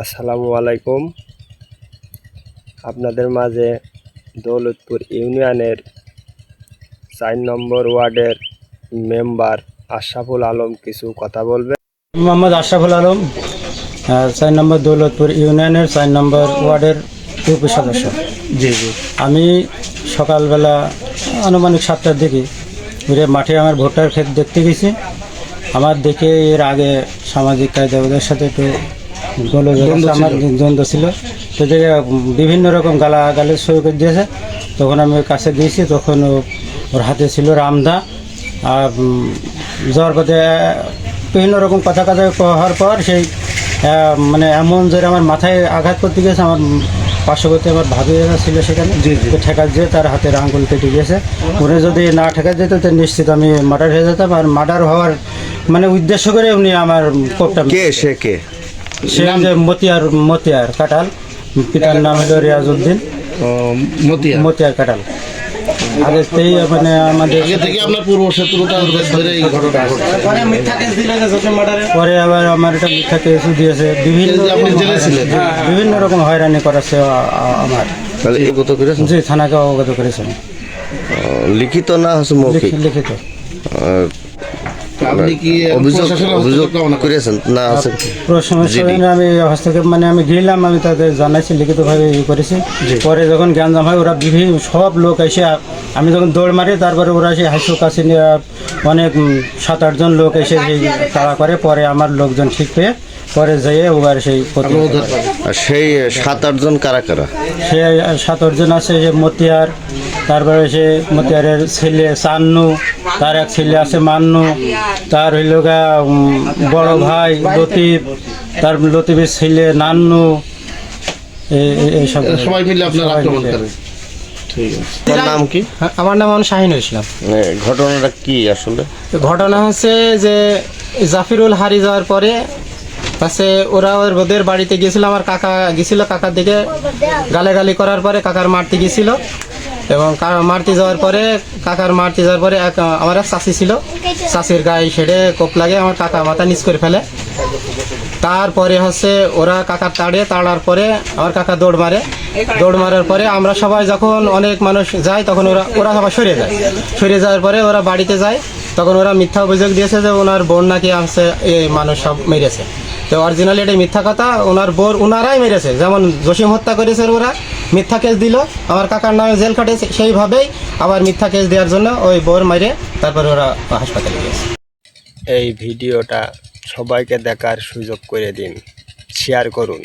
আসসালামু আলাইকুম। আপনাদের মাঝে দৌলতপুর ইউনিয়নের 4 নম্বর ওয়ার্ডের মেম্বার আশরাফুল আলম কিছু কথা বলবেন। মোহাম্মদ আশরাফুল আলম, 4 নম্বর দৌলতপুর ইউনিয়নের 4 নম্বর ওয়ার্ডের ইউপি সদস্য। জি জি। আমি সকালবেলা আনুমানিক 7টার দিকে মাঠে আমার ভোটার ক্ষেত দেখতে গেছি। আমার দেখে এর আগে সামাজিক কায়দাদের সাথে একটু আমার দ্বন্দ্ব ছিল, তো দেখে বিভিন্ন রকম গালাগালি শুরু করে দিয়েছে। তখন আমি ওর কাছে গিয়েছি, তখন ওর হাতে ছিল রামদা। আর যাওয়ার পথে বিভিন্ন রকম কথা হওয়ার পর সেই মানে এমন যে আমার মাথায় আঘাত করতে গিয়েছে। আমার পার্শ্ববর্তী আমার ভাবিরা ছিল সেখানে, ঠেকার যে তার হাতের আঙ্গুল কেটে গিয়েছে। উনি যদি না ঠেকা যেত তো নিশ্চিত আমি মার্ডার হয়ে যেতাম। আর মার্ডার হওয়ার মানে উদ্দেশ্য করে উনি আমার কোপটা সে যে মতিয়ার কাটাল, পিতার নাম হলো রিয়াজউদ্দিন মতিয়ার কাটাল। আগেতেই মানে আমাদের পরে আবার আমার একটা মিথ্যা কেসও দিয়েছে, বিভিন্ন রকম হয়রানি করাচ্ছে আমার। জি, থানাকে অবগত করেছেন। লিখিত না লিখিত। আপনি কি অভিযোগ করেছেন না? আমি হস্তক্ষেপ মানে আমি গেলাম, আমি তাদের জানাইছি, লিখিতভাবে করেছি। পরে যখন জ্ঞানজাম হয় ওরা বিভিন্ন সব লোক এসে, আমি যখন দৌড় মারি তারপরে ওরা সেই হাসু কাছে নিয়ে অনেক 7-8 জন লোক এসে সেই তাড়া করে। পরে আমার লোকজন ঠিক পেয়ে পরে যেয়ে ওবার সেই 7-8 জন কারা কারা? সে 7-8 জন আছে। যে মতিয়ার, তারপরে সে মতিয়ারের ছেলে চান্নু, তার এক ছেলে আছে মান্নু, তার হইল গা বড় ভাই লতিফ, তার লতিফের ছেলে নান্নু, এইসব সবাই মিলে আপনার আক্রমণ করে। নাম কি? আমার নাম শাহিনুল ইসলাম। ঘটনাটা কি আসলে? ঘটনা হচ্ছে যে জাফিরুল হারিয়ে যাওয়ার পরে পাশে ওদের বাড়িতে গিয়েছিল। আমার কাকা গেছিল, কাকার দিকে গালাগালি করার পরে কাকার মারতে গিয়েছিল। এবং মারতে যাওয়ার পরে আমার এক চাষি ছিল, চাষির গায়ে সেটে কোপ লাগে, আমার কাকা মাথা নিচ করে ফেলে। তারপরে হচ্ছে ওরা কাকার তাড়ার পরে আমার কাকা দৌড় মারার পরে আমরা সবাই যখন অনেক মানুষ যায় তখন ওরা সবাই সরে যাওয়ার পরে ওরা বাড়িতে যায়। তখন ওরা মিথ্যা অভিযোগ দিয়েছে যে ওনার বোন নাকি আছে এই মানুষ সব মেরেছে। তো অরিজিনালি এটা মিথ্যা কথা, ওনারাই মেরেছে। যেমন জসিম হত্যা করেছে ওরা, মিথ্যা কেস দিল, আমার কাকার নামে জেল খাটেছে, সেইভাবেই আবার মিথ্যা কেস দেওয়ার জন্য ওই বোর মেরে তারপরে ওরা হাসপাতালে গিয়েছে। এই ভিডিওটা সবাইকে দেখার সুযোগ করে দিন, শেয়ার করুন।